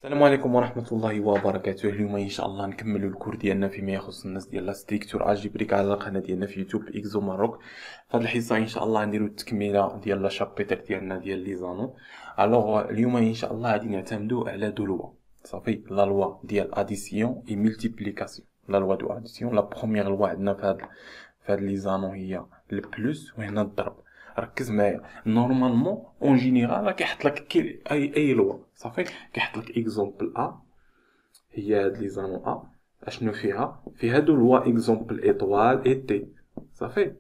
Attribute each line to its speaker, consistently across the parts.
Speaker 1: السلام عليكم ورحمة الله وبركاته. اليوم إن شاء الله نكملوا الكور ديالنا فيما يخص الناس ديال لا ستركتور الجبريك على القناة ديالنا في يوتيوب إكزو ماروك. في هذه الحصة إن شاء الله نديرو التكملة ديال لا شابيتر ديالنا ديال لي زانو. الوغ اليوم إن شاء الله غادي نعتمدو على دو لوا صافي، لا لوا ديال اديسيون اي ملتيبليكاسيون. لا لوا دو اديسيون، لا بروميير لوا عندنا في هاد لي زانو هي البلوس وهنا الضرب. ركز معايا، نورمالمون اون جينيرال كيحط لك اي لوا صافي، كيحط لك اكزومبل ا هي هاد لي زانو ا اشنو في هادو لوا اكزومبل ايطوال اي تي صافي.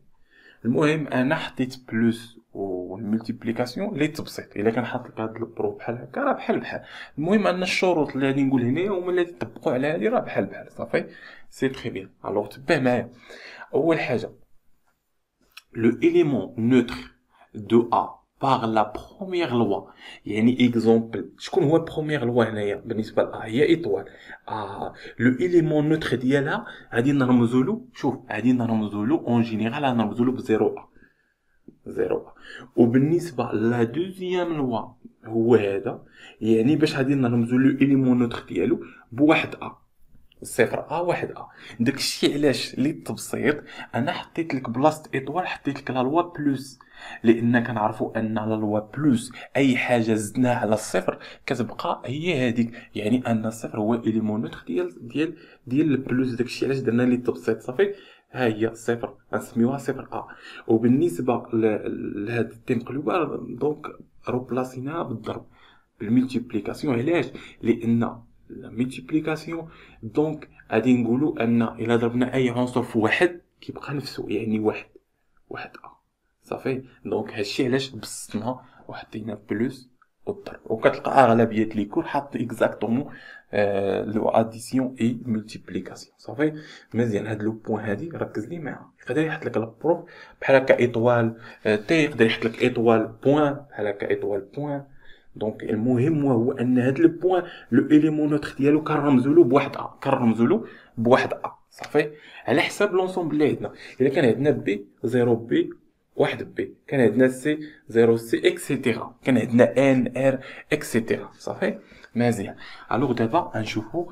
Speaker 1: المهم انا حطيت بلوس والملتيبليكاسيون لي تبسيط، الا كان حاط لك هاد البروف بحال هكا راه بحال. المهم ان الشروط اللي غادي نقول هنايا هما اللي تطبقوا على هادي راه بحال صافي. سي تري بيان. الوغ تبع معايا. اول حاجه le élément neutre de A par la première loi. يعني exemple شكون هو première loi هنايا بالنسبه ل A هي ايطوال. لو élément neutre ديالها غادي نرمزوا له، شوف غادي نرمزوا له اون جينيرال نرمزوا له ب 0 A 0 A. وبالنسبه لا دوزيام لوا هو هذا، يعني باش غادي نرمزوا له élément neutre ديالو بواحد A صفر واحد داكشي علاش للتبسيط انا حطيت لك بلاصه ايطوال حطيت لك لا لوا بلس، لان كنعرفوا ان لا لوا بلس اي حاجه زدناها على الصفر كتبقى هي هذيك، يعني ان الصفر هو اليمون نوتر ديال البلس. داكشي علاش درنا للتبسيط صافي. ها هي صفر غنسميوها صفر وبالنسبه لهاد التنقلبه دونك روبلاسيناها بالضرب بالملتيبليكاسيون. علاش؟ لان لا ملتيبليكاسيون دونك غادي نقولوا ان الا ضربنا اي عنصر في واحد كيبقى نفسه، يعني واحد صافي. دونك هادشي علاش بسطنا وحطينا بلس والضرب، وكتلقى اغلبيه لي كور حاط اكزاكتومون لو اديسيون اي ملتيبليكاسيون صافي. مزيان، هاد لو بوين هادي ركز لي معاها. يقدر يحط لك البروف بحال هكا ايطوال تي، يقدر يحط لك ايطوال بوين بحال هكا ايطوال بوين. دونك المهم هو ان هاد لو بوين لو اليمون نوتر ديالو كنرمزوا له بواحد ا صافي، على حساب لونسومبل اللي عندنا. الا كان عندنا بي 0 بي 1 بي، كان عندنا سي 0 سي اكسيتيرا، كان عندنا ان ار اكسيتيرا صافي. مزيان. الوغ دابا غنشوفوا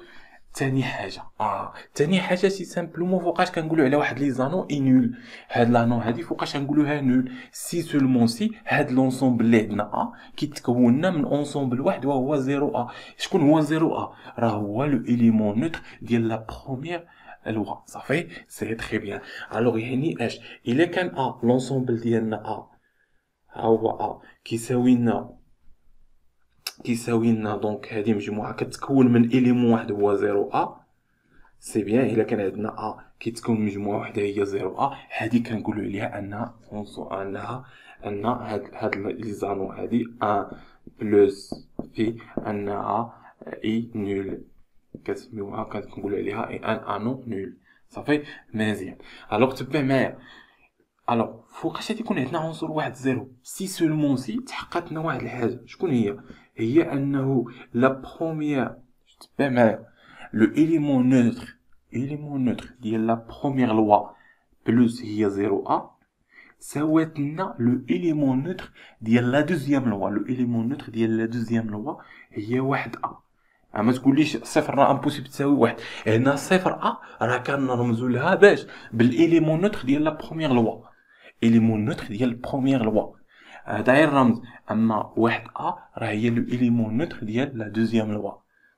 Speaker 1: تاني حاجه سي سامبلومون فوقاش كنقولوا على واحد لي زانو اي نول. هاد لانو هادي فوقاش نقولوها نول سي سولمون سي هاد لونسومبل اللي عندنا كيتكوننا من اونسومبل واحد وهو 0 شكون هو 0 راه هو لو اليمون نوتر ديال لا بروميير لوا صافي. سي تري بيان. الوغ يعني اش الا كان لونسومبل ديالنا ها هو كيساوي لنا دونك هذه مجموعه كتكون من اليمون واحد هو 0 سي بيان. الا كان عندنا كيتكون مجموعه وحده هي 0 هذه كنقولوا عليها ان هاد لي زانو هذه بلس في انها اي نول، كتسميوها كنقولوا عليها اي ان انو نول صافي. مزيان. الوغ تبع معايا. الوغ فوقاش غادي يكون عندنا عنصر واحد زيرو سي سولمون سي تحققت لنا واحد الحاجه. شكون هي انه لا بروميير، تبع معايا، لو اليمون نوتر ديال لا بروميير لوا بلس هي 0 ساوات لنا لو اليمون نوتر ديال لا دوزيام لوا. لو اليمون نوتر ديال لا دوزيام لوا هي واحد ما تقوليش صفر راه امبوسيبل تساوي واحد. هنا صفر راه كنرمزوا لها باش بالاليمون نوتر ديال لا بروميير لوا، اليمون نوتر ديال البروميير لوا هذا هي الرمز. اما واحد راه هي لو اليمون نوتر ديال لا دوزيام لوا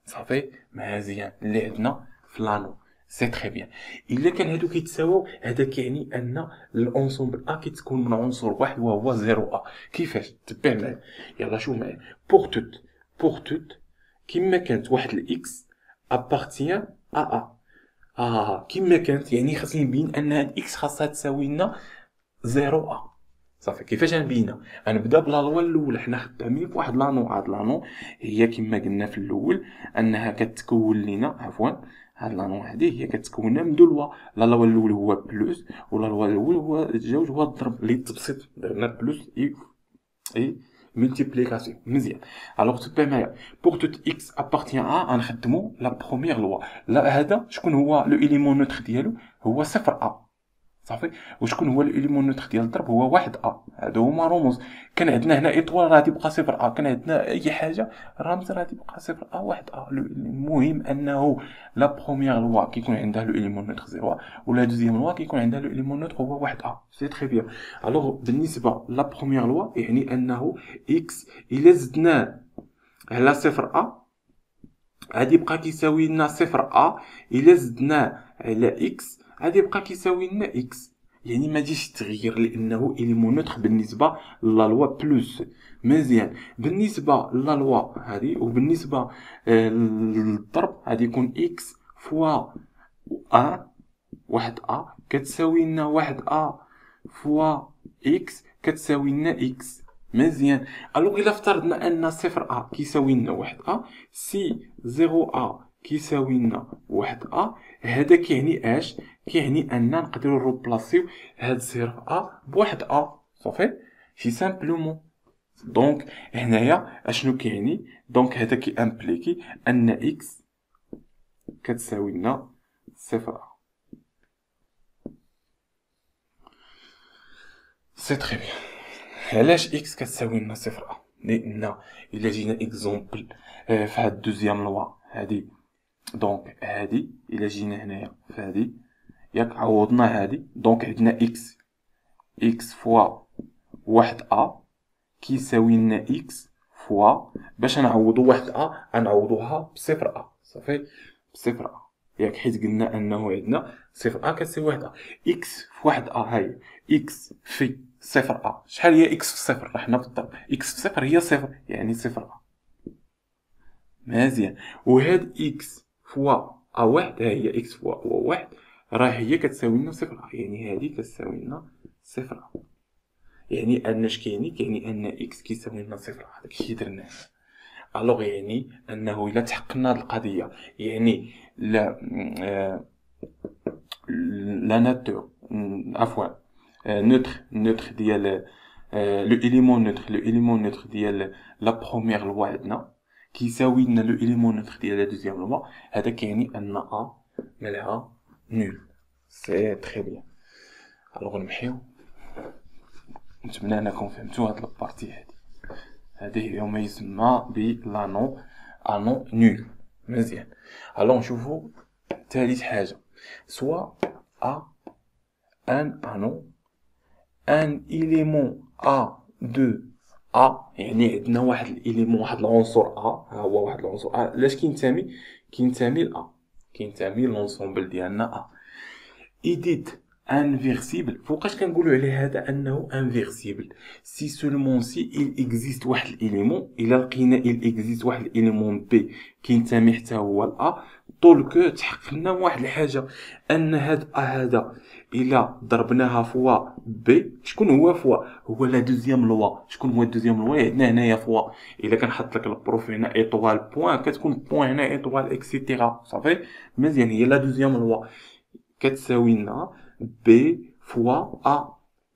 Speaker 1: صافي. مزيان اللي عندنا في لانو. سي تري بيان. الا كان هادو كيتساواو هذا كيعني ان الانسومبل كيتكون من عنصر واحد وهو 0 كيفاش؟ تبع معايا. يلا شوف معايا. بور توت كيما كانت واحد الاكس ابارتيان كيما كانت، يعني خاصني نبين ان هاد اكس خاصها تساوي لنا 0 صافي. كيفاش غنبينها؟ غنبدا بلا لوا الاولى، حنا خدامين بواحد لانو. هاد لانو هي كما قلنا في الاول انها كتكون لينا هاد لانو هادي هي كتكون لنا من دو لوا. لا لوا الاول هو بلس ولا لوا الاول هو الجوج هو الضرب اللي التبسيط درنا بلس اي multiplication. مزيان. الوغ تبع معايا. بور توت اكس ابارتيان غنخدمو لا بروميير لوا. لا هذا شكون هو لو اليمون نوتر ديالو؟ هو صفر صافي. وشكون هو الاليمون نوتر ديال الضرب؟ هو واحد هادو هما رموز. كان عندنا هنا ايطوال راه تيبقى صفر كان عندنا اي حاجه رمز راه تيبقى صفر واحد المهم انه لا بروميير لوا كيكون عندها لو اليمون نوتر 0 ولا دوزيام لوا كيكون عندها لو اليمون نوتر هو واحد سي تري بيان. الوغ بالنسبه لا بروميير لوا يعني انه اكس الا زدناه على صفر غادي يبقى كيساوي لنا صفر الا زدناه على اكس غادي يبقى كيساوي لنا اكس. يعني ما جيش تغير لانه اليمون نوتر بالنسبه لا لوا بلس. مزيان. بالنسبه لا لوا هذه وبالنسبه للضرب غادي يكون اكس فوا واحد كتساوي لنا واحد فوا اكس كتساوي لنا اكس. مزيان. الوغ الا افترضنا ان صفر كيساوي لنا واحد سي زيرو كيساوي لنا واحد هذا كيعني اش؟ كيعني اننا نقدروا نروبلاسيو هاد صفر بواحد صافي سي سامبلومون. دونك هنايا اشنو كيعني؟ دونك هذا كي امبليكي ان اكس كتساوي لنا صفر سي تري بيان. علاش اكس كتساوي لنا صفر؟ لان الا جينا اكزومبل في هاد دوزيام لوا هادي، دونك هادي الا جينا هنايا في هادي ياك عوضنا هادي، دونك عندنا اكس فوا واحد كيساوي لنا اكس فوا باش نعوضو واحد غنعوضوها بصفر صافي بصفر ياك، حيت قلنا انه عندنا صفر كتساوي واحد اكس في واحد هاي اكس في صفر شحال هي اكس في صفر؟ راه حنا في الضرب اكس في صفر هي صفر يعني صفر مزيان. وهاد اكس فوا واحد ها هي اكس فوا واحد راه هي كتساوي لنا صفر، يعني هادي كتساوي لنا صفر. يعني ان اش كيعني ان اكس كيساوي لنا صفر. داكشي درناه. الوغ يعني انه الا تحققنا هاد القضيه يعني لا لا ناتور عفوا نوتر ديال لو اليمون نوتر ديال لا بروميير لوا عندنا كيساوي لنا لو اليمون نوتر ديال لا دوزيام لوا، هذا كيعني ان مالها نول. سي تري بيان. الوغ نمحيو. نتمنى انكم فهمتوا هاد البارتي هذه هي ما يسمى ب لانون نول. مزيان. الوغ نشوفوا ثالث حاجه سوا ان انون ان إليمون دو يعني عندنا واحد الإليمون واحد العنصر ها هو واحد العنصر لاش كينتمي ل كينتمي لونسومبل ديالنا إيديت انفيرسيبل. فوقاش كنقولوا عليه هذا انه انفيرسيبل؟ سي سولمون سي il existe واحد الإليمون الا لقينا il existe واحد الإليمون بي كينتمي حتى هو ل طول كو تحقق لنا واحد الحاجه ان هذا الا ضربناها فوا بي شكون هو فوا؟ هو لا دوزيام لوا. شكون هو الدوزيام لوا؟ عندنا هنايا فوا الا كنحط لك البروف هنا ايطوال بوين كتكون بوين هنا ايطوال اكسيتيرا صافي. مزيان. هي لا دوزيام لوا كتساوي لنا بي فوا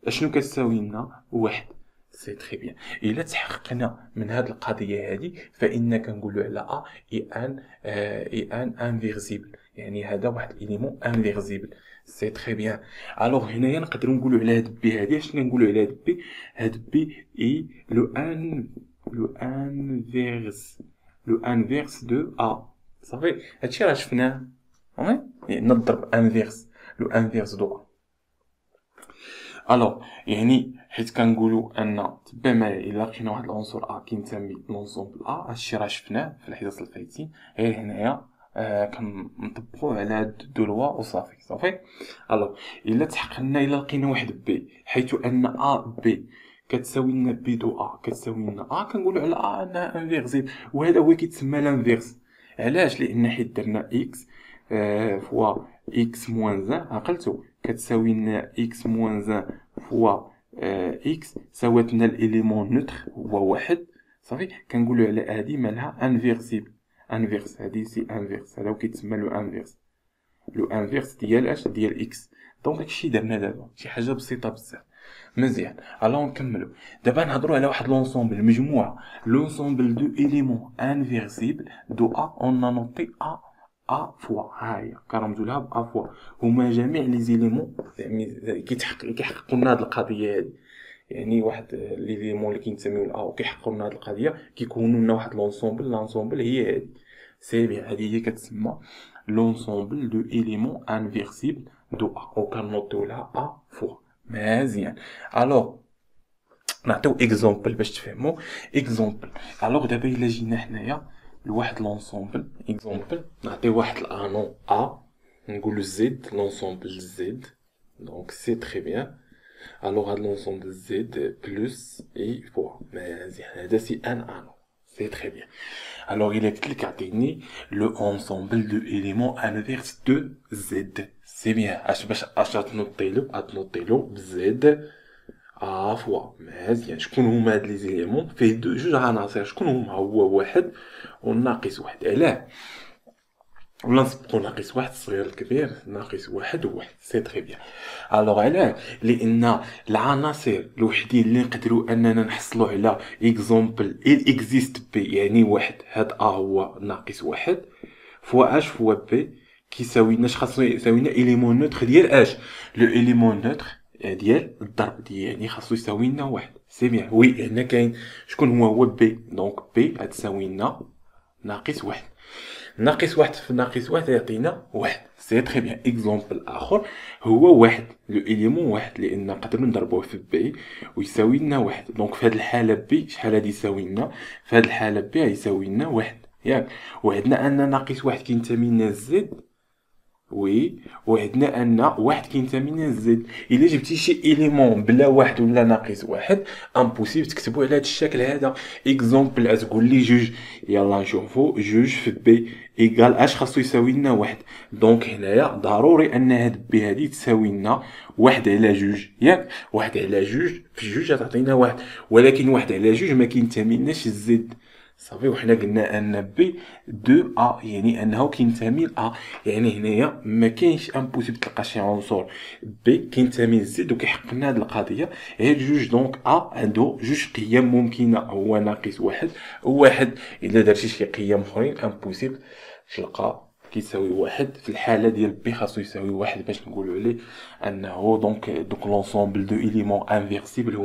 Speaker 1: اشنو كتساوي لنا؟ واحد. سي تري بيان. الا تحققنا من هاد القضيه هذه فإن كنقولوا على اي ان انفيرسيبل، يعني هذا واحد الاليمون انفيرسيبل. سي تري بيان. الوغ هنايا نقدروا نقولوا على هاد بي هذه اش كنقولوا على هاد بي؟ هاد بي اي لو انفيرس دو صافي. هادشي راه شفناه يعني نضرب انفيرس لو انفيرس دو الوغ يعني حيت كنقولوا ان تبع معايا الا لقينا واحد العنصر كينتمي لونسومبل هادشي راه شفناه في الحصص الفايتين. غير هنايا كنطبقوا على هاد دو لوا وصافي. الوغ الا تحققنا الا لقينا واحد بي حيث ان بي كتساوي لنا بي دو كتساوي لنا كنقولوا على انها انفيرسيبل، وهذا هو كيتسمى لانفيرس. علاش؟ لان حيت درنا اكس فوا اكس موان 1 عقلتو كتساوي لنا اكس موان 1 فوا اكس ساوات لنا الاليمون نوتر هو واحد صافي. كنقولوا على هادي مالها انفيرسيبل. انفيرس هادي سي انفيرس، هذا هو كيتسمى لو انفيرس ديال اش؟ ديال اكس. دونك داكشي درنا دابا شي حاجه بسيطه بزاف. مزيان. الو نكملوا دابا نهضروا على واحد لونسومبل مجموعه لونسومبل دو اليمون انفيرسيبل دو اون نوتي ا فوا، ها هي كنرمزو لها ب ا فوا، هما جميع لي زيليمون يعني كيحققوا لنا هاد القضيه هادي. يعني واحد لي ليمون اللي كينتميو ل ا وكيحققوا لنا هاد القضيه كيكونوا لنا واحد لونسومبل هي هادي. سي بيان، هادي هي كتسمى لونسومبل دو إليمون انفيرسيبل دو ا، وكنوطيو لها ا فوا. مزيان. الوغ نعطيو اكزومبل باش تفهموا. اكزومبل، الوغ دابا الا جينا حنايا لواحد لونسومبل، اكزومبل نعطيو واحد الانون ا، نقولو زد، لونسومبل زد، دونك سي تري بيان. الوغ هاد لونسومبل زد بلس اي فوا، مزيان، هذا سي ان انون، سي تري بيان. الوغ الا قلت لك عطيني لو انسومبل دو إليمون انفيرس دو زد، سي بيان، اش تنوطيلو بزد ا فوا. مزيان، شكون هما هاد لي زيليمون؟ فيه جوج عناصر، شكون هما؟ هو واحد وناقص واحد. علاه؟ ولا نسبقو ناقص واحد الصغير الكبير، ناقص واحد وواحد، سي تري بيان. الوغ علاه؟ لان العناصر الوحدين اللي نقدروا اننا نحصلوا على اكزومبل اكزيست بي، يعني واحد، هاد ا هو ناقص واحد فوا اش فوا بي كيساوي لنا، خاصو يساوي لنا اليمون نوتر ديال اش؟ لو اليمون نوتر ديال الضرب يعني خاصو يساوي لنا واحد. سي بيان، وي، هنا كاين شكون هو بي، دونك بي غتساوي لنا ناقص واحد. ناقص واحد في ناقص واحد يعطينا واحد، سي تري بيان. اكزومبل اخر هو واحد، لو اليمون واحد، لان نقدروا نضربوه في بي ويساوي لنا واحد. دونك في هذه الحاله بي شحال غادي يساوي لنا؟ في هذه الحاله بي غيساوي لنا واحد، ياك؟ وعندنا ان ناقص واحد كينتمي لنا زد، وي، وعندنا ان واحد كينتمي لنا زد. الا جبتي شي اليمون بلا واحد ولا ناقص واحد امبوسيبل تكتبو على هذا الشكل هذا. اكزومبل تقول لي جوج، يلا نشوفو جوج في بي ايكال اش خاصو يساوي لنا واحد. دونك هنايا ضروري ان هاد بي هادي تساوي لنا واحد على جوج، ياك؟ واحد على جوج في جوج تعطينا واحد، ولكن واحد على جوج ما كينتمي لناش الزد، صافي. وحنا قلنا ان بي دو ا يعني انه كينتمي ل ا، يعني هنايا ما كاينش امبوسيبل تلقى شي عنصر بي كينتمي لزد وكيحقق لنا هاد القضيه. غير جوج، دونك ا عنده جوج قيم ممكنه، هو ناقص واحد وواحد. الا درتي شي قيم اخرين امبوسيبل تلقى كيساوي واحد. في الحاله ديال بي خاصو يساوي واحد باش نقولوا عليه انه دوك لونسومبل دو إليمون انفيرسيبل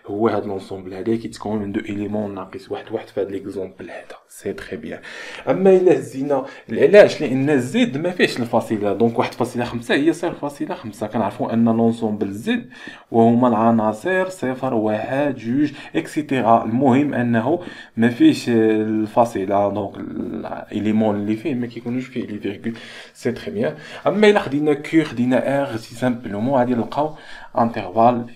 Speaker 1: هو هاد لونسومبل هذا كيتكون من دو إليمون ناقص واحد في هاد ليكزومبل هذا، سي تري بيان. اما الا هزينا علاش؟ لان الزد ما فيهش الفاصله، دونك 1.5 هي 0.5. كنعرفوا ان لونسومبل زد وهما العناصر 0 1 2 اكسيتيرا. المهم انه ما فيهش الفاصله، دونك الاليمون اللي فيه ما كيكونوش فيه لي فيرغول، سي تري بيان. اما الا خدينا كيو خدينا ار، سي سامبلومون غادي نلقاو انترفال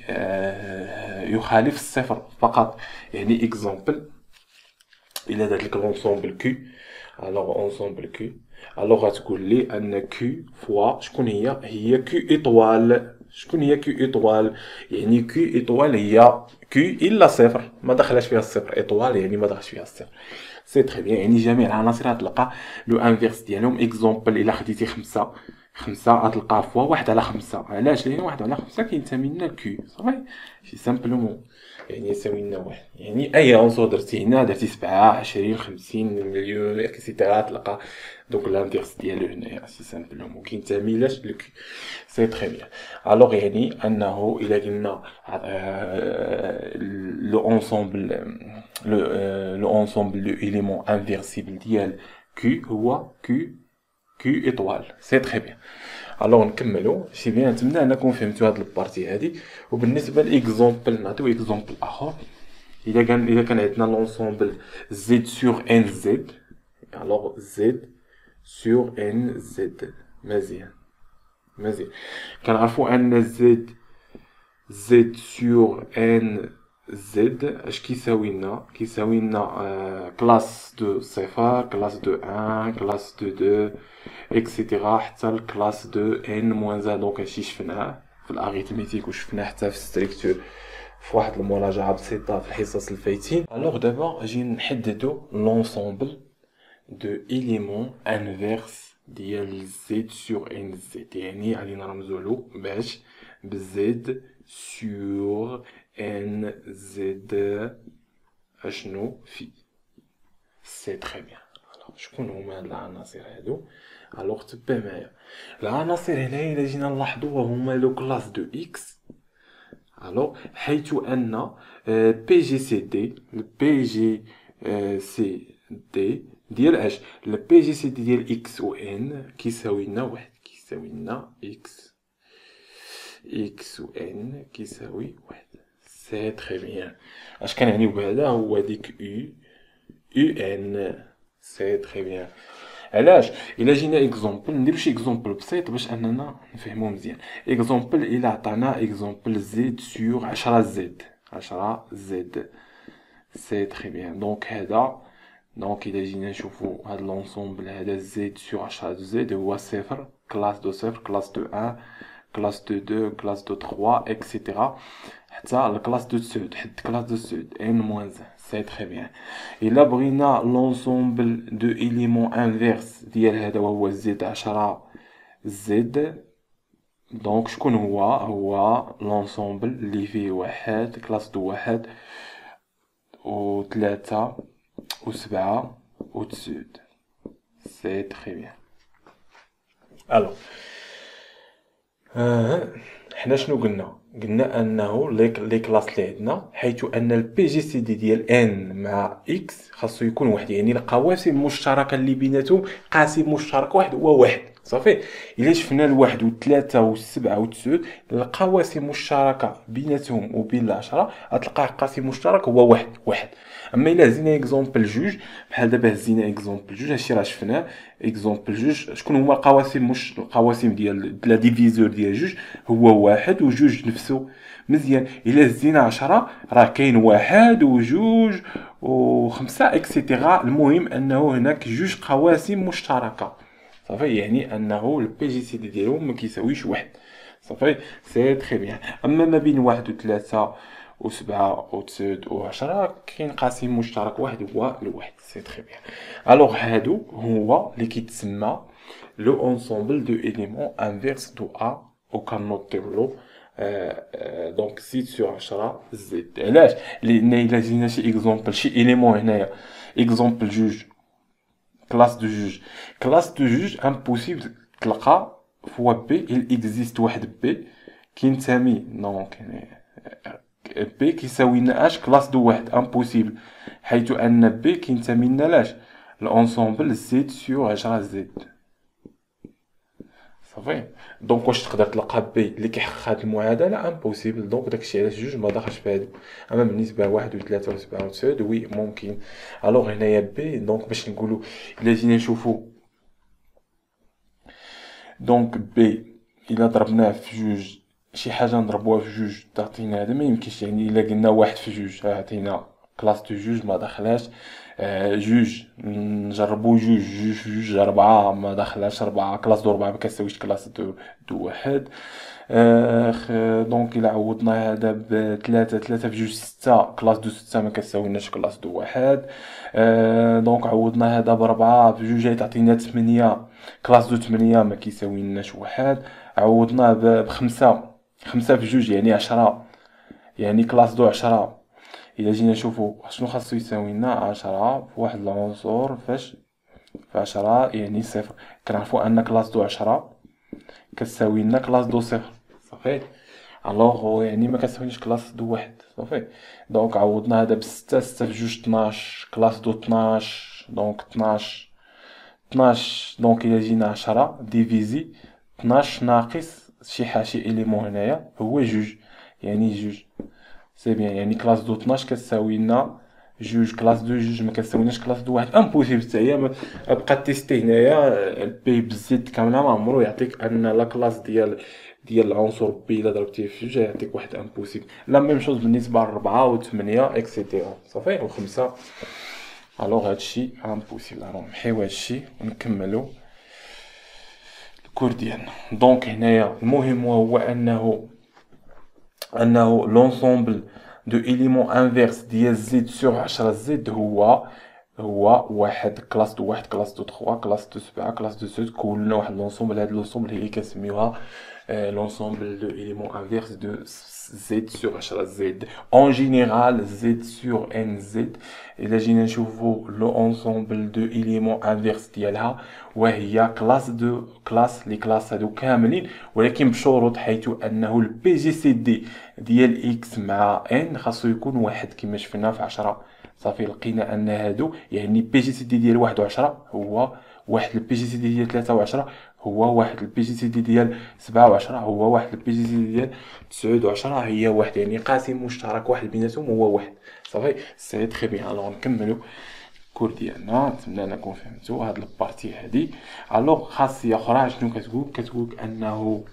Speaker 1: يخالف الصفر فقط. يعني اكزومبل الى درت لك لونسومبل كيو، الوغ اونسومبل كيو، الوغ غتقول لي ان كيو فوا شكون هي كيو ايطوال. شكون هي كيو ايطوال؟ يعني كيو ايطوال هي كيو الا صفر، ما دخلش فيها الصفر. ايطوال يعني ما دخلش فيها الصفر، سي تري بيان. يعني جميع العناصر غتلقى لو انفيرس ديالهم. اكزومبل الا خديتي خمسة غتلقى فوا واحد على خمسة. علاش؟ لان واحد على خمسة كينتمي لنا الكيو، صافي، سي سامبلومون يعني يساوي لنا واحد. يعني اي عنصر درتي هنا، درتي 7 20 50 مليون اكسيتيرا تلقى دوك الانفيرس ديالو هنايا، سي سامبلومون كينتمي لاش للكيو، سي تري بيان. الوغ يعني انه الا قلنا لو انسومبل لو انسومبل دو إليمون انفيرسيبل ديال كيو هو كيو ايطوال، سي تري بيان. الوغ نكملو، سي بيان. نتمنى انكم فهمتوا هاد البارتي هادي. وبالنسبه لاكزومبل نعطيو اكزومبل اخر. اذا كان عندنا لونسومبل زد سور ان زد، الوغ زد سور ان زد، مزيان. كنعرفوا ان زد سور ان زد اش كيساوي لنا؟ كيساوي لنا كلاس دو صفر، كلاس دو ان، كلاس دو دو، اكسيتيرا حتى الكلاس دو ان موان 1. دونك هادشي شفناه في الاريثميتيك وشفناه حتى في ستريكتور في واحد المراجعه بسيطه في الحصص الفايتين. الوغ دابا اجي نحددو لونسومبل دو إليمون انفيرس ديال زد سور ان زد، يعني غادي نرمزولو باش بزد سور ان زد اشنو في، سي تري بيان. شكون هما هاد العناصر هادو؟ الوغ تبع معايا العناصر هنايا الا جينا نلاحظوا هما لو كلاس دو اكس. الوغ حيث ان بي جي سي دي بي جي سي دي ديال اش البي جي سي دي ديال اكس و ان كيساوي لنا واحد، كيساوي لنا اكس و ان كيساوي واحد. سي تري بيان. اش كنعنيو بهذا؟ هو ديك يو ان. سي تري بيان. علاش الا جينا اكزومبل نديرو شي اكزومبل بسيط باش اننا نفهمو مزيان. اكزومبل الا عطانا اكزومبل زد سور 10 زد 10 زد. سي تري بيان. دونك هذا دونك الا جينا نشوفو هاد لونسومبل هذا زد سور 10 زد هو صفر، كلاس دو صفر، كلاس دو 1، كلاس دو 2، كلاس دو 3 اكسيتيرا حتى الكلاس دو سود حد كلاس دو سود ان موان 1. سي تري بيان. الا بغينا لونسومبل دو اليمون انفيرس ديال هذا وهو زد 10 زد، دونك شكون هو لونسومبل اللي فيه واحد كلاس دو واحد و 3 و 7 و تسود. سي تري بيان. الو حنا شنو قلنا انه لي كلاس اللي عندنا حيث ان البي جي سي دي ديال ان مع اكس خاصو يكون واحد، يعني القواسم مشتركه اللي بيناتهم قاسم مشترك واحد هو واحد. صافي. الا شفنا الواحد والثلاثه والسبعه والتسعود القواسم مشتركه بيناتهم وبين العشره غتلقاه قاسم مشترك هو واحد. اما الا هزينا اكزومبل جوج بحال دابا هزينا اكزومبل جوج هادشي راه شفناه. اكزومبل جوج شكون هما القواسم القواسم ديال لا ديفيزور ديال جوج هو واحد وجوج نفسه. مزيان. الا هزينا 10 راه كاين واحد وجوج وخمسة اكسيتيرا. المهم انه هناك جوج قواسم مشتركه. صافي. يعني انه البي جي سي دي ديالهم ما كيساويش واحد. صافي. سي تري بيان. اما ما بين واحد وثلاثة وسبعة وتسعود وعشرة كاين قاسم مشترك واحد هو الواحد. سي تري بيان. الوغ هادو هو اللي كيتسمى لو انسومبل دو اليمون انفيرس دو ا وكنوطيولو دونك زيد سور 10 زد. علاش؟ لان الا جينا شي اكزومبل شي اليمون هنايا اكزومبل جوج كلاس دو جوج امبوسيبل تلقى فوا بي il existe واحد بي كينتمي دونك بي كيساوي لنا اش كلاس دو واحد امبوسيبل حيث ان بي كينتمي لنا لاش الانسومبل زد سور 10 زد. صافي. دونك واش تقدر تلقى بي اللي كيحقق هاد المعادله امبوسيبل. دونك داكشي علاش جوج ما داخلش في هادو. اما بالنسبه لواحد وثلاثة وسبعة وتسعود وي ممكن. الوغ هنايا بي دونك باش نقولوا الا جينا نشوفوا دونك بي الا ضربناه في جوج شي حاجه نضربوها في جوج تعطينا هذا ما يمكنش. يعني الا قلنا واحد في جوج عطينا كلاس دو جوج ما دخلاش. جوج نجربو جوج في جوج 4 ما دخلاش. 4 كلاس دو 4 ما كتساويش كلاس دو واحد. دونك الا عوضنا هذا بثلاثة في جوج 6 كلاس دو 6 ما كتساويناش كلاس دو واحد. دونك عوضنا هذا ب4 في جوج تعطينا 8 كلاس دو 8 ما كيساويناش واحد. عوضناه بخمسة في جوج يعني 10 يعني كلاس دو 10. الا جينا نشوفو شنو خاصو يساوي لنا 10 في واحد العنصر فاش في 10 يعني صفر. كنعرفو ان كلاس دو 10 كتساوي لنا كلاس دو صفر. صافي. الوغ يعني ما كتساويش كلاس دو واحد. صافي. دونك عوضنا هذا بستة في جوج 12 كلاس دو 12 دونك 12 دونك الا جينا 10 ديفيزي 12 ناقص شي اليمون هنايا هو جوج يعني جوج. سي بيان. يعني كلاس دو 12 كتساوي لنا جوج. كلاس دو جوج ما كتساويناش كلاس دو واحد امبوسيبل حتى هي. بقى تيستي هنايا البي بالزد كامله ما عمرو يعطيك ان لا كلاس ديال العنصر بي الا ضربتيه في جوج يعطيك واحد امبوسيبل. لا ميم شوز بالنسبه ل4 و8 اكسيتيرا. صافي. و5. الوغ هادشي امبوسيبل. نمحيو هادشي ونكملو الكور ديالنا. دونك هنايا المهم هو انه لونسومبل دو اليمون انفيرس ديال زد سور 10 زد هو هو واحد كلاس دو واحد، كلاس دو 3، كلاس دو 7، كلاس دو 6، كلنا واحد لونسومبل. هاد لونسومبل هي اللي كنسميوها l'ensemble de éléments inverses de z sur h z. En général, z sur nz. إلا جينا نشوفو l'ensemble de éléments inverses ديالها وهي كلاس دو كلاس، لي كلاس هادو كاملين ولكن بشروط، حيث انه البي جي سي دي ديال اكس مع ان خاصو يكون واحد كما شفنا في 10. صافي لقينا ان هادو يعني بي جي سي دي ديال 1 و 10 هو واحد، البي جي سي دي ديال 3 و 10 هو واحد، البي جي سي دي ديال 7 و 10 هو واحد، البي جي سي دي ديال 9 و 10 هي واحد، يعني قاسم مشترك واحد بيناتهم هو واحد. صافي سي تري بيان. الوغ نكملو الكور ديالنا. نتمنى انكم فهمتوا هاد البارتي هادي. الوغ خاصيه اخرى شنو كتقول انه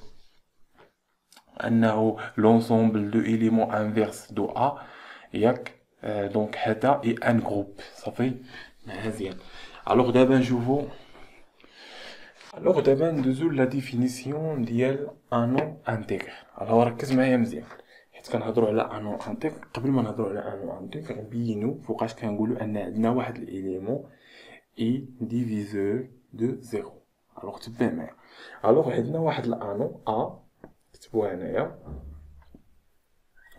Speaker 1: l'ensemble de éléments inverses de A ياك دونك هذا اي ان جروب. صافي مزيان. الوغ دابا ندوزو لا ديفينيسيون ديال ان نون انتيغر. الوغ ركز معايا مزيان حيت كنهضروا على ان نون انتيغر. قبل ما نهضروا على ان نون انتيغر نبينوا فوقاش كنقولوا ان عندنا واحد الاليمون اي ديفيزور دو زيرو. الوغ تبع معايا. الوغ عندنا واحد الانون ا كتبوها هنايا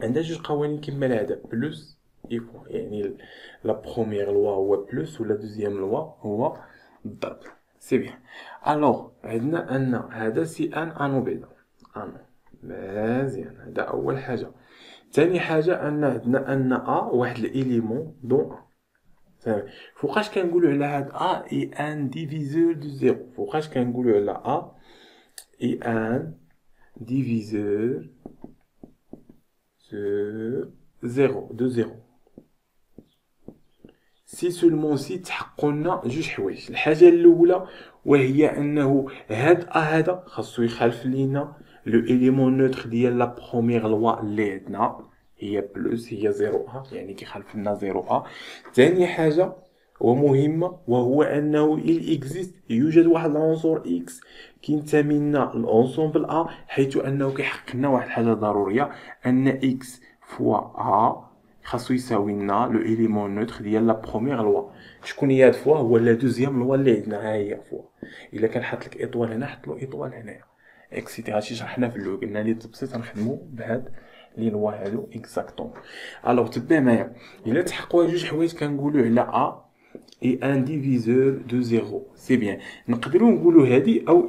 Speaker 1: عندها جوج قوانين كما العاده، بلس اي فوا، يعني لا بروميير لوا هو بلس ولا دوزيام لوا هو الضرب. سي بيان. الوغ عندنا ان هذا سي ان انو بيضا انو مزيان، هذا اول حاجه. ثاني حاجه ان عندنا ان ا واحد الاليمون دون ا. فوقاش كنقولوا على هاد ا اي ان ديفيزور دو زيرو؟ فوقاش كنقولوا على ا اي ان ديفيزور de 0 سي سولمون سي تحققوا لنا جوج حوايج. الحاجه الاولى وهي انه هذا خاصو يخالف لينا لو اليمون نوتر ديال لا بروميير لوا اللي عندنا هي بلس، هي 0 يعني كيخالف لنا 0. ثاني حاجه ومهمه وهو انه يوجد واحد العنصر اكس كينتمي لنا الانسومبل ا، حيث انه كيحقق لنا واحد الحاجه ضروريه ان اكس فوا ا خاصو يساوي لنا لو اليمون نوتر ديال لا بروميير لوا. شكون هي هاد فوا؟ هو لا دوزيام لوا اللي عندنا، ها هي فوا. الا كان حط لك ايطوال هنا حط له ايطوال هنايا اكسيتيرا. هادشي شرحنا في الاول، قلنا لي تبسيط نخدموا بهاد لي لوا هادو اكزاكتوم. الوغ تبع معايا. الا تحققوا جوج حوايج كنقولوا على ا اي ان ديفيزور دو زيرو. سي بيان. نقدروا نقولوا هادي او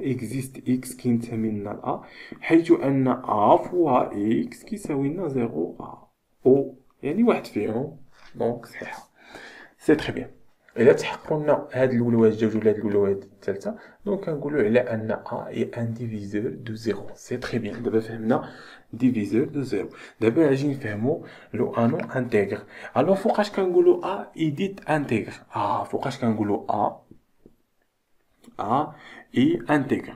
Speaker 1: اكزيست اكس كينتمي لنا لا، حيث ان ا فوا اكس كيساوي لنا 0 ا او، يعني واحد فيهم دونك صحيحه. سي تري بيان. الا تحققوا لنا هاد الاولوات جوج ولا هاد الاولوات الثالثه دونك كنقولوا على ان ا اي ان ديفيزور دو زيرو. سي تري بيان. دابا فهمنا ديفيزور دو زيرو. دابا غادي نفهموا لو انون انتيغر. الو فوقاش كنقولوا ا ايديت انتيغر؟ فوقاش كنقولوا ا اي انتيغر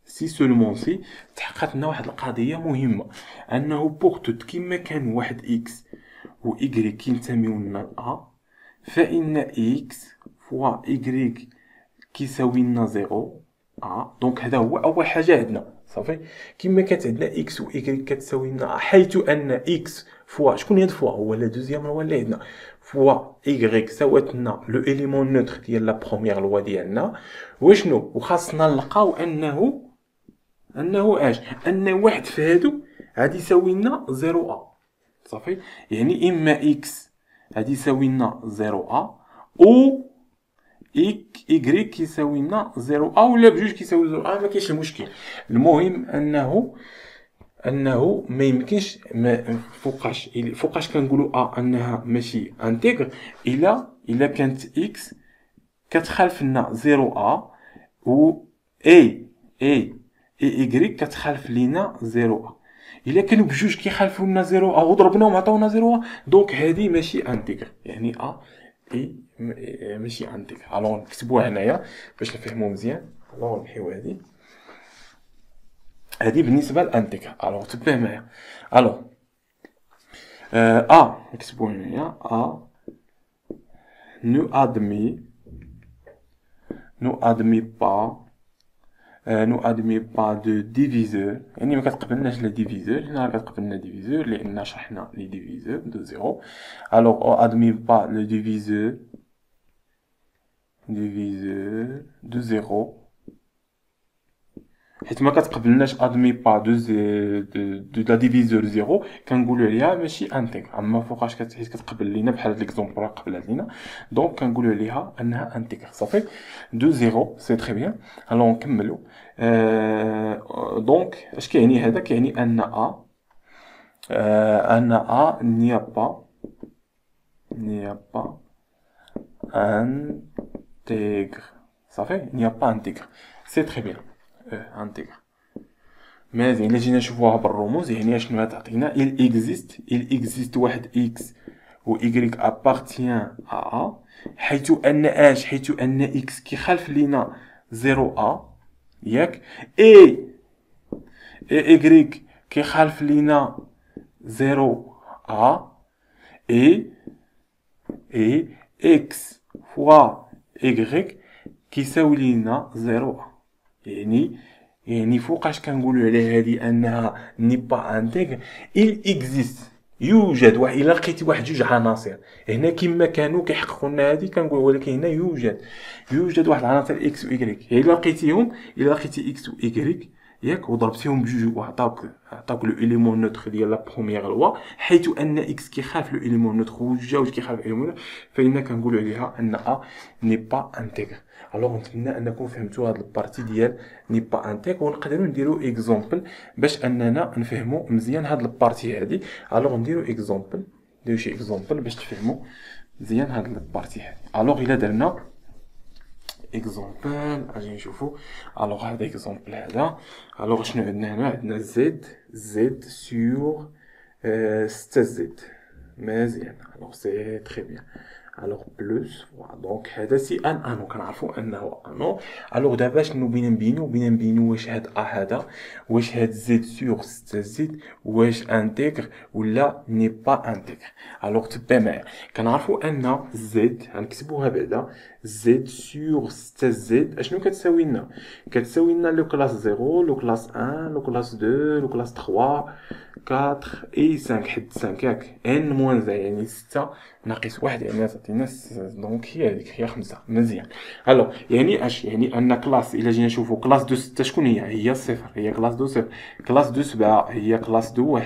Speaker 1: سي سولمون سي تحققت لنا واحد القضيه مهمه، انه بوغ توت كيما كان واحد اكس و إيكغيك كينتميو لنا ل فإن إكس فوا إيكغيك كيساوي لنا 0 دونك هذا هو أول حاجة عندنا. صافي كيما كانت عندنا إكس و إيكغيك كتساوي لنا حيث أن إكس فوا شكون هي هاد فوا؟ هو لا دوزيام لوا اللي عندنا فوا إيكغيك ساوات لنا لو إليمون نوتر ديال لا بروميير لوا ديالنا. وشنو؟ وخاصنا نلقاو أنه اش؟ أن واحد في هادو غادي يساوي لنا 0 صافي، يعني اما اكس غادي يساوي لنا 0 او إيكغيك كيساوي لنا 0 ولا بجوج كيساوي 0 ما كاينش المشكل. المهم انه ما يمكنش فوقاش كنقولوا انها ماشي انتيغر الا كانت اكس كتخالف لنا 0 و اي إيكغيك كتخالف لينا 0 الا كانوا بجوج كيخالفوا لنا 0 او ضربناهم عطاونا 0 دونك هذه ماشي انتيغر، يعني اي ماشي انتيغر. الوغ نكتبوها هنايا باش نفهموا مزيان. الوغ نحيو هذه بالنسبه للانتيغر. الوغ تبع معايا. الوغ نكتبوها هنايا ne admet pas نو ادمي با دو ديفيزور، يعني ما كتقبلناش لا ديفيزور، هنا كتقبلنا ديفيزور لان شرحنا لي ديفيزور دو زيرو. الوغ او ادمي با لو ديفيزور دو زيرو، حيت ما كتقبلناش ادمي با دو لا ديفيزور زيرو كنقولوا عليها ماشي انتيغر، اما فوقاش حيت كتقبل لينا بحال هاد ليكزومبل راه قبلت لينا، دونك كنقولوا عليها انها انتيغر. صافي دو زيرو سي تري بيان. الو نكملوا. دونك اش كيعني هذا؟ كيعني ان ا نيا با انتيغر. صافي نيا با انتيغر سي تري بيان. انتيغر مزيان. الا جينا نشوفوها بالرموز يعني اشنو تعطينا؟ il existe واحد اكس و y appartient à حيث ان حيث ان اكس كيخالف لينا 0 a ياك، اي y كيخالف لينا 0 a اي x فوا y كيساوي لينا 0 a. يعني فوقاش كنقولوا على هذه انها ني با انتيغ، il existe يوجد واحد، الا لقيتي واحد جوج عناصر هنا كما كانوا كيحققوا لنا هذه كنقول، ولكن هنا يوجد واحد العناصر اكس و ايكغيك، الا لقيتيهم، الا لقيتي اكس و ايكغيك ياك وضربتيهم بجوج وعطاوك لو اليمون نوتر ديال لا بروميير لوا، حيث ان اكس كيخالف لو اليمون نوتر و جوج كيخالف اليمون نوتر، فإن كنقولوا عليها ان ا ني با انتيغر. الوغ نتمنى انكم فهمتوا هاد البارتي ديال ني با انتيغر، ونقدروا نديروا اكزومبل باش اننا نفهموا مزيان هاد البارتي هادي. الوغ نديروا اكزومبل، نديروا شي اكزومبل باش تفهموا مزيان هاد البارتي هادي. الوغ الا درنا اكزومبل اجي نشوفوا. الوغ هذا اكزومبل هذا. الوغ شنو عندنا هنا؟ عندنا زد سور 6 زد. مزيان. الوغ سي تري بيان. الوغ بلوس دونك هذا سي ان انو، كنعرفوا انه انو. الوغ دابا شنو بينا نبينو واش هاد ا هذا، واش هاد زد سور 6 زد واش انتيغر ولا ني با انتيغر. الوغ تبع معايا، كنعرفوا ان زد غنكتبوها بعدا زد سور 6 زد اشنو كتساوي لنا؟ كتساوي لنا لو كلاس 0 لو كلاس 1 لو كلاس 2 لو كلاس 3 4 اي 5 حد 5 ياك ان موان زي يعني 6 ناقص 1 يعني تعطينا دونك هي هذيك هي 5. مزيان. الو يعني اش يعني ان كلاس الا جينا نشوفوا كلاس دو 6 شكون هي صفر، هي كلاس دو صفر، كلاس دو 7 هي كلاس دو 1،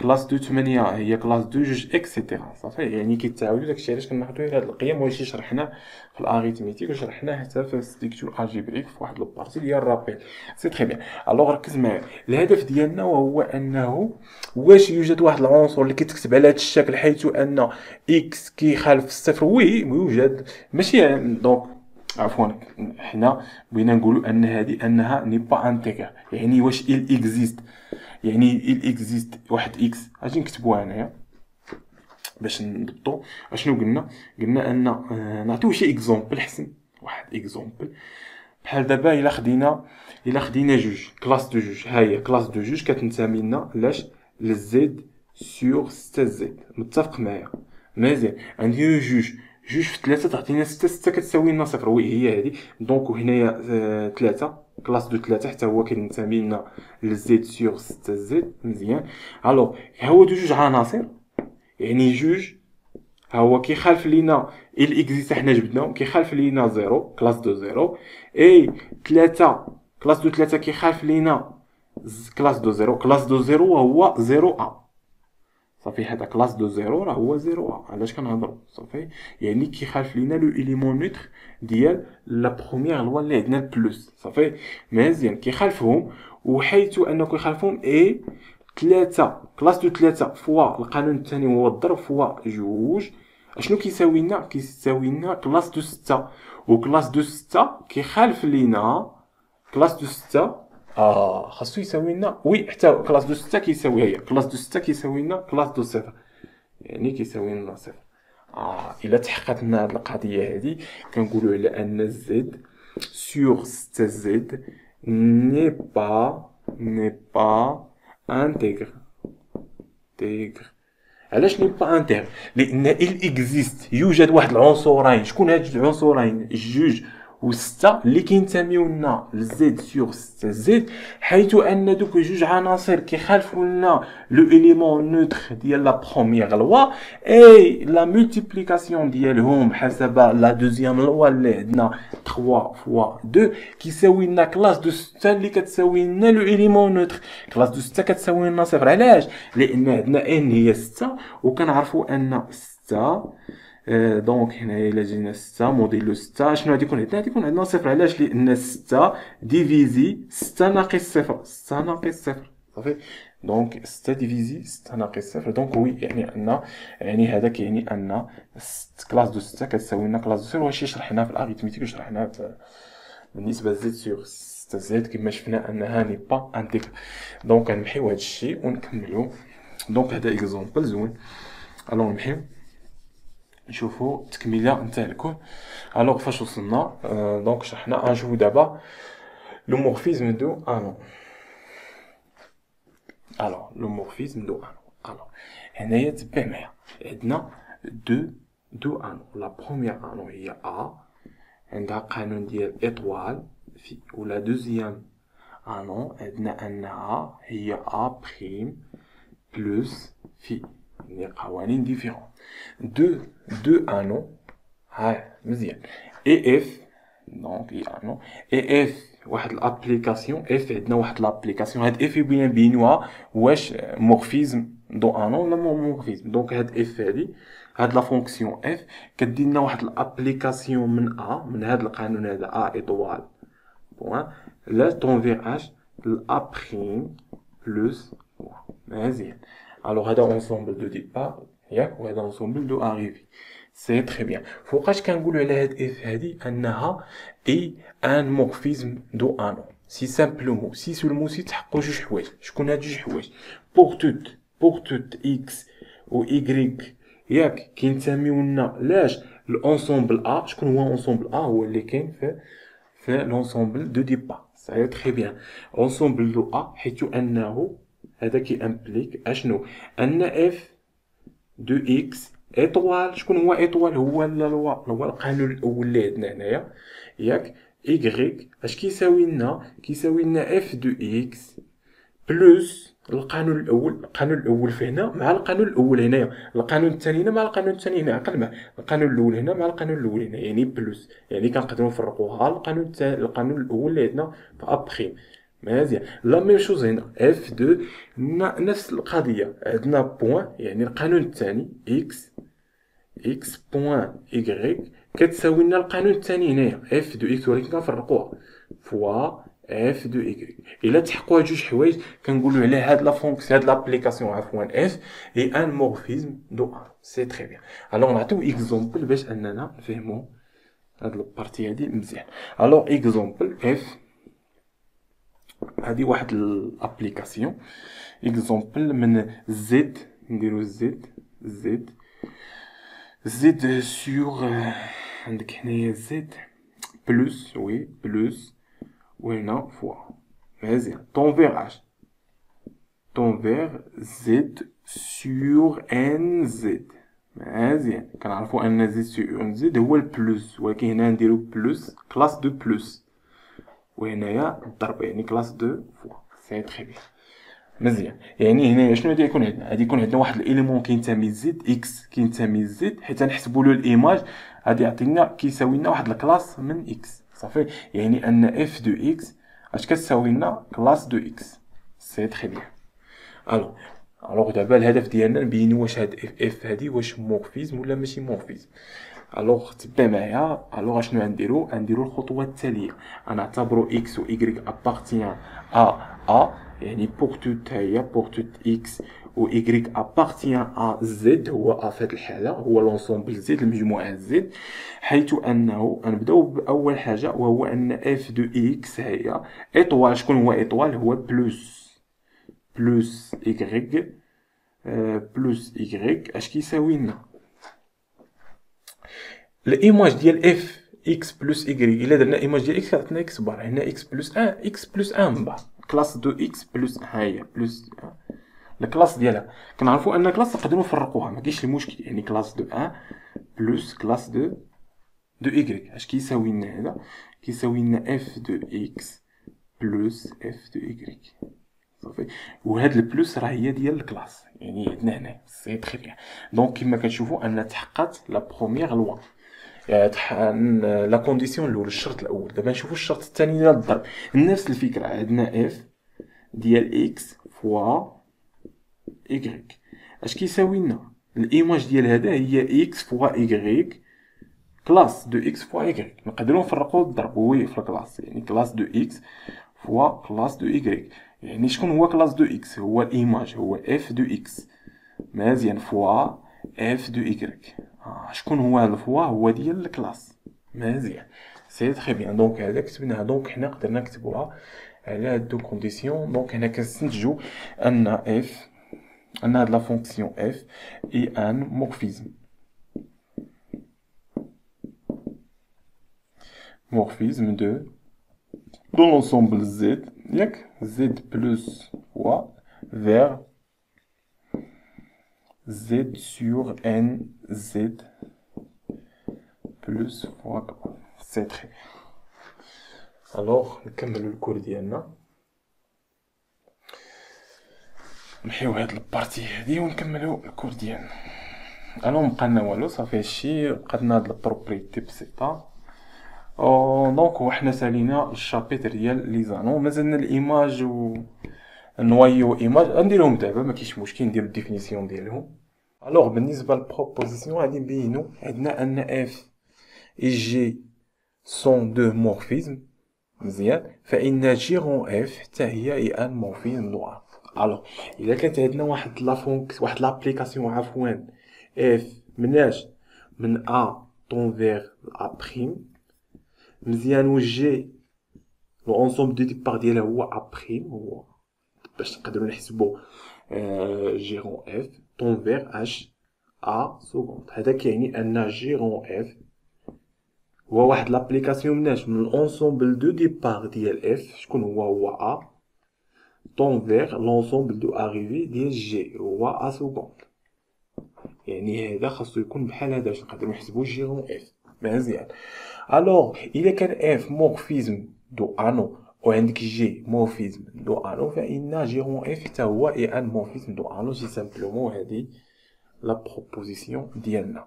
Speaker 1: كلاس دو 8 هي كلاس دو 2 اكسيتيرا. صافي يعني كيتعاودوا داكشي علاش كناخذوا هاد القيم، وهادشي شرحناه في الاريثميتيك وشرحناه حتى في ستركتور الجبريك في واحد البارتي ديال الرابيل. سي تري بيان. الوغ ركز معايا، الهدف ديالنا وهو انه واش يوجد واحد العنصر اللي كيتكتب على هذا الشكل حيث ان اكس كيخالف الصفر؟ وي يوجد، ماشي دونك عفوا حنا بغينا نقولوا ان هذه انها ني با انتيغر، يعني واش il existe، يعني il existe واحد اكس. اجي نكتبوها هنايا باش نضبطوا اشنو قلنا ان نعطيو شي اكزومبل حسن، واحد اكزومبل بحال دابا الا خدينا جوج كلاس دو جوج، ها هي كلاس دو جوج كتنتمي لنا لاش للزد سور 6 زد. متفق معايا؟ مزيان. عندي جوج في 3 تعطينا 6 كتساوي لنا صفر، وي هي هذه. دونك وهنايا 3 كلاس دو 3 حتى هو كينتمي لنا للزد سور 6 زد. مزيان. الو هو جوج عناصر يعني جوج ها هو كيخالف لينا il existe، حنا جبدناهم كيخالف لينا 0 كلاس دو 0، اي 3 كلاس دو 3 كيخالف لينا كلاس دو 0، كلاس دو 0 هو 0 ا. صافي هذا كلاس دو 0 راه هو 0 ا. علاش كنهضروا؟ صافي يعني كيخالف لينا لو اليمون نوتر ديال لا بروميير لوا اللي عندنا البلوس. صافي مزيان كيخالفهم، وحيث انه كيخالفهم اي 3 كلاس دو 3 فوا القانون الثاني هو الضرب فوا جوج اشنو كيساوي لنا؟ كيساوي لنا كلاس دو 6، وكلاس دو 6 كيخالف لينا كلاس دو 6 خاصو يساوي لنا وي حتى كلاس دو 6 كيساوي هي كلاس دو 6 كيساوي لنا كلاس دو 0، يعني كيساوي لنا 0. الا تحققت لنا هاد القضيه هادي كنقولوا على ان زد سور 6 زد ني با انتيغر. علاش ني با انتيغر؟ لان il existe يوجد واحد العنصرين. شكون هاد العنصرين؟ جوج و6 اللي كينتميو لنا لزد سور 6 زد، حيث ان دوك جوج عناصر كيخالفوا لنا لو اليمون نوتر ديال لا بروميير لوا، اي لا مولتيبليكاسيون ديالهم حسب لا دوزيام لوا اللي عندنا 3 فوا 2 كيساوي لنا كلاس دو 6 اللي كتساوي لنا لو اليمون نوتر. كلاس دو 6 كتساوي لنا صفر. علاش؟ لان عندنا ان هي 6 وكنعرفوا ان 6 دونك هنايا الا جينا 6 موديلو 6 شنو غادي يكون عندنا؟ غادي يكون عندنا صفر. علاش؟ لان 6 ديفيزي 6 ناقص صفر، 6 ناقص صفر صافي. دونك 6 ديفيزي 6 ناقص صفر. دونك وي يعني ان يعني هذا كيعني ان كلاس دو 6 كتساوي لنا كلاس دو صفر. واش شرحناه في الاريتميتيك وشرحناه بالنسبه لزد سور 6 زد كما شفنا انها ني با انتيغر. دونك غنمحيو هذا الشيء ونكملو. دونك هذا اكزومبل زوين. الوغ نمحيو نشوفوا التكميله نتاع الكل. الوغ فاش وصلنا دونك شرحنا غنشوفوا دابا لو مورفيزم دو انون. الوغ لو مورفيزم دو انون. الوغ هنايا تبع معايا عندنا دو انون. لا بروميير انون هي ا عندها قانون ديال ايطوال في، ولا دوزيام انون عندنا انها هي ا بريم بلس في، يعني قوانين ديفيرون. دو انون ها مزيان. اي اف دونك اي انون اي اف واحد الابليكاسيون اف عندنا واحد الابليكاسيون. هاد اف يبين بينوها واش مورفيزم دو انون ولا مورفيزم. دونك هاد اف هاد لا فونكسيون اف كدير لنا واحد الابليكاسيون من ا من هاد القانون هذا ا ايطوال بوان لا تونفير اش لا بريم بلس مزيان. الوغ هذا اونسومبل دو ديبار ياك، وهذا اونسومبل دو اريفي. سي تري بيان. فوقاش كنقولوا على هاد اف هادي انها اي ان مورفيزم دو انون؟ سي سامبلومون سي سولمون تحققوا جوج حوايج. شكون هاد جوج حوايج؟ بور توت اكس و ايغريك ياك كينتميو لنا لاش الانسومبل ا. شكون هو الانسومبل ا؟ هو اللي كاين في لونسومبل دو ديبار. سي تري بيان. انسومبل دو ا حيث انه هذا كي امبليك اشنو؟ ان اف دو اكس ايطوال. شكون هو ايطوال؟ هو القانون الاول اللي عندنا هنايا ياك. ايغريك اش كيساوي لنا؟ كيساوي لنا اف دو اكس بلس القانون الاول. القانون الاول فهنا مع القانون الاول هنايا، القانون الثاني هنا مع القانون الثاني هنا. عقل معايا القانون الاول هنا مع القانون الاول هنا، يعني بلس، يعني كنقدروا نفرقوها القانون الاول اللي عندنا في ابخيم. مزيان. لا ميم شوز هنا اف دو نفس القضيه عندنا بوان، يعني القانون الثاني اكس بوان ايغريك كتساوي لنا القانون الثاني هنايا اف دو اكس، ولكن كنفرقوها فوا اف دو ايغريك. الا تحققوا جوج حوايج كنقولوا على هاد لا فونكسيون هاد لابليكاسيون عفوا اف اي ان مورفيزم دو ان. سي تري بيان. الوغ نعطيو اكزومبل باش اننا نفهموا هاد البارتي هادي مزيان. الوغ اكزومبل اف هادي واحد الابليكاسيون. اكزومبل من زد، نديرو زد سور عندك هنايا زد بلس وي بلس وهنا فوا. مزيان. تونفير زد سور ان زد. مزيان. كنعرفو ان زد سور ان زد هو البلس، ولكن هنا نديرو بلس كلاس دو بلس، وهنايا الضرب يعني كلاس دو فوا. سي تري بيان. مزيان. يعني هنا شنو غادي يكون عندنا؟ غادي يكون عندنا واحد الاليمون كينتمي لزد اكس كينتمي لزد، حيت نحسبوا له الايماج غادي يعطينا كيساوي لنا واحد الكلاس من اكس صافي. يعني ان اف دو اكس اش كتساوي لنا كلاس دو اكس. سي تري بيان. الوغ دابا الهدف ديالنا نبينوا واش هاد اف هادي واش مورفيزم ولا ماشي مورفيزم. الوغ تبع معايا. الوغ اشنو غنديرو الخطوه التاليه. غنعتبروا اكس و ايغريك ابارتيان ا يعني بور توت هي بور توت اكس و ايغريك ابارتيان ا زد، هو ا في هاد الحاله هو لونسومبل زد المجموعه زد، حيث انه غنبداو باول حاجه وهو ان اف دو اكس هي ايطوال. شكون هو ايطوال؟ هو بلس ايغريك بلس ايغريك اش كيساوي لنا الايماج ديال اف اكس بلس ايغريك. الا درنا ايماج ديال اكس عطينا اكس بار، هنا اكس بلس 1 اكس بلس 1 من بعد كلاس دو اكس بلس ها هي بلس الكلاس ديالها. كنعرفوا ان كلاس نقدروا نفرقوها ما كاينش المشكل، يعني كلاس دو 1 بلس كلاس دو دو إيكغيك. اش كيساوي لنا هذا؟ كيساوي لنا اف دو إكس بلس اف دو إيكغيك. صافي. وهاد البلوس راه هي ديال الكلاس، يعني عندنا هنا سي تري بيان. دونك كيما كتشوفوا ان تحققت لا بروميير لوا، لا كونديسيون الاولى، الشرط الاول. دابا نشوفوا الشرط الثاني ديال الضرب. نفس الفكره، عندنا اف ديال اكس فوا إيكغيك. اش كيساوي لنا؟ الايماج ديال هذا هي اكس فوا إيكغيك كلاس دو اكس فوا إيكغيك. نقدروا نفرقوا الضرب وي في الكلاس، يعني كلاس دو اكس فوا كلاس دو إيكغيك. يعني شكون هو كلاس دو اكس؟ هو الايماج، هو اف دو اكس مزيان فوا اف دو إيكغيك. شكون هو هذا الفوا؟ هو ديال الكلاس. مزيان، سي تري بيان. دونك هذا كتبناها، دونك حنا قدرنا نكتبوها على هاد دو كونديسيون. دونك هنا كنستنتجو ان اف، ان هاد لا فونكسيون اف اي ان مورفيزم. مورفيزم de l'ensemble Z, Z plus fois vers Z sur N Z plus fois. C'est très bien. Alors, نكملو الكور ديالنا، نحيو هاد البارتي هادي ونكملو الكور ديالنا. الو مبقالنا والو، صافي هادشي بقاتنا هاد البروبريتي بسيطة. دونك هو حنا سالينا الشابيتر ديال لي زانون، مازالنا الايماج و نوايو ايماج غنديرهم دابا، ما كاينش مشكل نديرو الديفينيسيون ديالهم. الوغ بالنسبه للبروبوزيسيون غادي نبينو عندنا ان اف اي جي سون دو مورفيزم، مزيان، فان جيرون اف حتى هي اي ان مورفيزم نوار. الوغ الا كانت عندنا واحد واحد لابليكاسيون عفوا اف مناش من ا طون فيغ ا بريم، مزيان، و جي لونسومبل دو ديبار ديالها هو ا بريم، هو باش نقدروا نحسبوا جيرون اف طون فيغ اش ا سكوند. هذا كيعني ان جيرون اف هو واحد لابليكاسيون مناش من الانسومبل دو ديبار ديال اف، شكون هو ا طون فيغ لونسومبل دو اريفي ديال جي هو ا سكوند. يعني هذا خاصو يكون بحال هذا باش نقدروا نحسبوا جيرون اف. مزيان. الوغ الا كان اف مورفيزم دو انو وعندك جي مورفيزم دو انو، فإن جيرون اف حتى هو اي ان مورفيزم دو انو. سي سامبلومون هادي لا بروبوزيسيون ديالنا.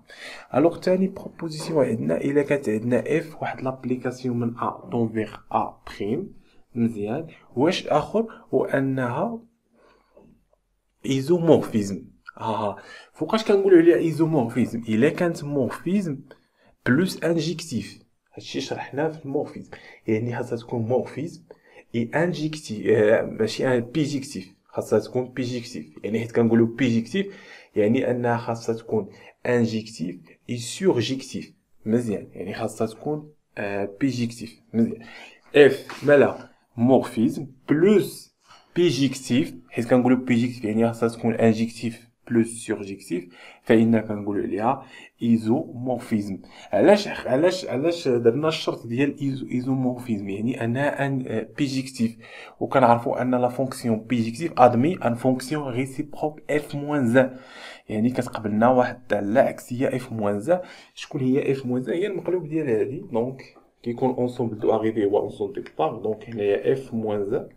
Speaker 1: الوغ تاني بروبوزيسيون عندنا الا كانت عندنا اف واحد لابليكاسيون من ا طون فيغ ا بريم، مزيان، واش اخر هو انها ايزومورفيزم. فوقاش كنقولوا عليها ايزومورفيزم؟ الا كانت مورفيزم بلوس انجيكتيف. هادشي شرحناه في المورفيزم، يعني خاصها تكون مورفيزم اي انجيكتيف، ماشي بيجيكتيف، خاصها تكون بيجيكتيف. يعني حيت كنقولوا بيجيكتيف يعني انها خاصها تكون انجيكتيف اي سورجيكتيف. مزيان، يعني خاصها تكون بيجيكتيف. مزيان. اف مالا مورفيزم بلوس بيجيكتيف، حيت كنقولوا بيجيكتيف يعني خاصها تكون انجيكتيف بلوس سورجيكتيف، فإن كنقولوا عليها ايزومورفيزم. علاش درنا الشرط ديال ايزومورفيزم؟ يعني انها ان بيجيكتيف، وكنعرفوا ان لا فونكسيون بيجيكتيف ادمي ان فونكسيون ريسيبروك اف موان 1، يعني كتقبلنا واحد الداله عكسيه اف موان 1. شكون هي اف موان 1؟ هي المقلوب ديال هذه. دونك كيكون اونسومبل دو اريفي هو اونسومبل دو ديبار، دونك هنايا اف موان 1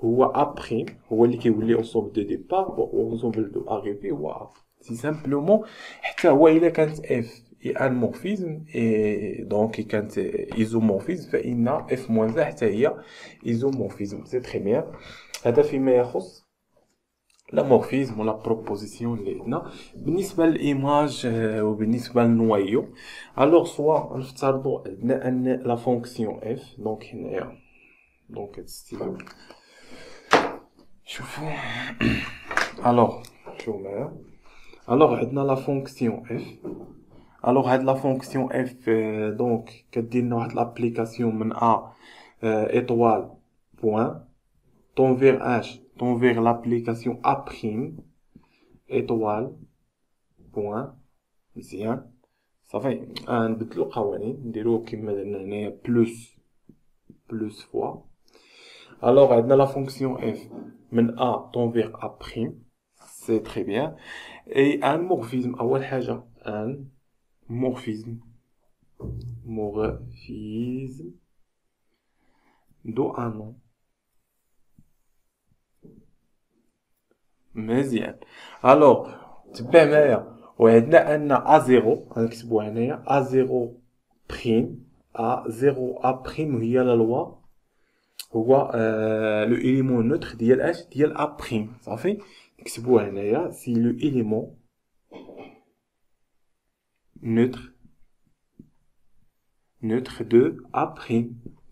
Speaker 1: هو ا بريم، هو اللي كيولي اونسومبل دو ديبار، اونسومبل دو اريفي هو ا. سي سامبلومون حتى هو الا كانت اف اي ان مورفيزم اي دونك كانت ايزومورفيزم، فان اف موان 1 حتى هي ايزومورفيزم. سي تري بيان. هذا فيما يخص لا مورفيزم ولا بروبوزيسيون اللي عندنا. بالنسبه للايماج وبالنسبه للنوايو، الوغ سوا نفترضوا عندنا ان لا فونكسيون اف، دونك هنايا دونك هاد ستيلو شوفوا. الوغ شوفوا معايا. الوغ عندنا لا فونكسيون اف. الوغ هاد لا فونكسيون اف دونك كدير لنا واحد لابليكاسيون من ا ايطوال بوين طون فيغ اش طون فيغ لابليكاسيون ا بريم ايطوال بوين. مزيان، صافي. نبدلو القوانين نديروه كيما درنا هنايا بلوس فوا. الوغ عندنا لا فونكسيون اف من ا طون فيغ ا بريم، سي تري بيان. اي ان مورفيزم، اول حاجه ان مورفيزم polymorphisme دو انون. مزيان. الوغ تبع معايا، وعندنا ان ا0 غنكتبوها هنايا ا0 بريم، ا0 ا بريم هي لا لوا، هو لو اليمون نوتر ديال اش ديال ا بريم. صافي نكتبوها هنايا سي لو اليمون neutre de A'.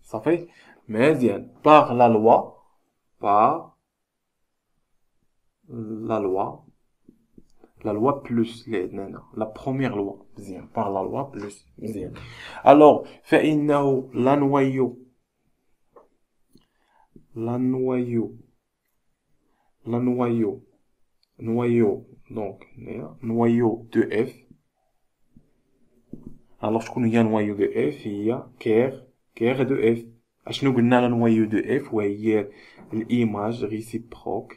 Speaker 1: صافي مزيان. par la loi plus اللي عندنا هنا la première loi. مزيان par la loi plus. مزيان. alors فإنه la noyau donc noyau de F. alors شكون هي noyau de F؟ هي كير دو F. اشنو قلنا على noyau de F؟ وهي الايماج ريسيبروك،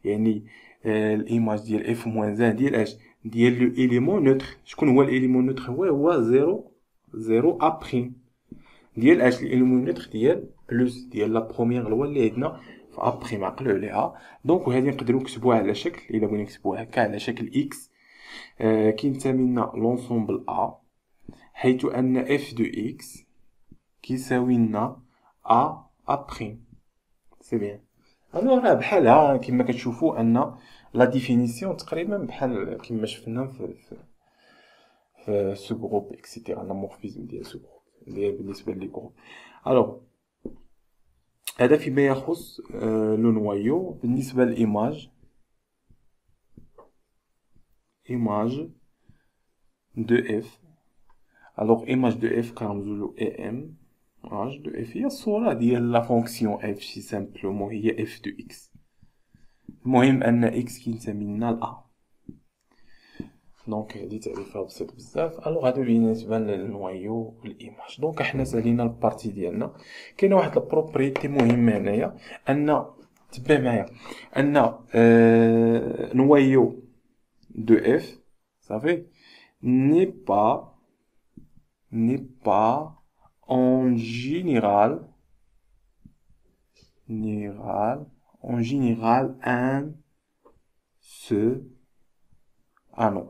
Speaker 1: يعني الايماج ديال F موان 1 ديال اش ديال لو اليمون نوتر. شكون هو الاليمون نوتر؟ هو 0 ا بريم ديال اش الاليمون نوتر ديال بلس ديال لا بروميير لوا اللي عندنا في ا بريم. عقلوا عليها. دونك وهذه نقدروا نكتبوها على شكل، الا بغينا نكتبوها هكا على شكل اكس كينتمي لنا لونسومبل ا، حيث ان اف دو اكس كيساوي لنا ا بريم. سي بيان. الوغ راه بحالها كما كتشوفوا ان لا ديفينيسيون تقريبا بحال كما شفنا في سو جروب اكسيتيرا، لا مورفيزم ديال سو جروب اللي بالنسبه لي جروب. الوغ هذا فيما يخص لو نوايو. بالنسبه للايماج دو اف، الوغ ايماج دو اف كنرمزولو اي ام. ايماج دو اف هي الصوره ديال لا فونكسيون اف شي سامبلومون هي اف دو اكس. المهم ان اكس كينتمي لنا لا. دونك هادي تعريفها بسيط بزاف. الوغ هادو بالنسبه للنوايو والايماج. دونك حنا سالينا البارتي ديالنا. كاينه واحد البروبريتي مهمه هنايا، ان تبع معايا ان نوايو دو اف صافي n'est pas en général un seul anon.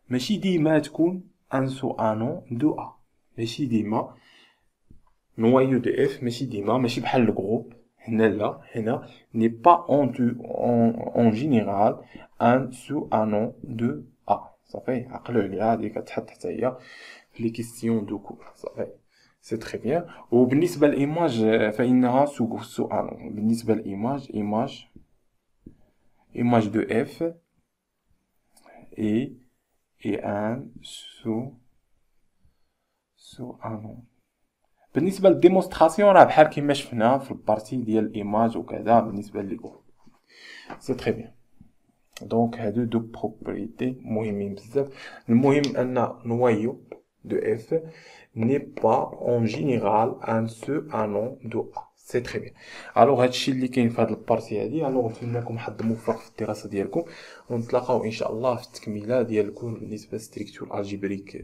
Speaker 1: ماشي ديما تكون ان سو انون دو ا. ماشي ديما نوايو دو اف، ماشي ديما، ماشي بحال الجروب هنا. لا هنا ني با اون جينيرال ان سو انون دو ا. صافي عقلوا عليها، هادي كتحط حتى هي في لي كيستيون دو كور. صافي سي تري بيان. وبالنسبه للايماج فانها سو انون. بالنسبه للايماج ايماج دو اف اي ان سو انون. بالنسبه للديمونستراسيون راه بحال كيما شفنا في البارتي ديال الايماج وكذا بالنسبه للجروب. سي تري بيان. دونك هادو دو بروبريتي مهمين بزاف. المهم ان نوايو دو اف ني با اون جينيرال ان سو انون دو ا. سي تري بيان. الوغ هادشي اللي كاين في هاد البارتي هادي. الوغ نتمنى لكم حظ موفق في الدراسه ديالكم، ونتلاقاو ان شاء الله في التكميله ديال الكور بالنسبه للستركتور الجبريك.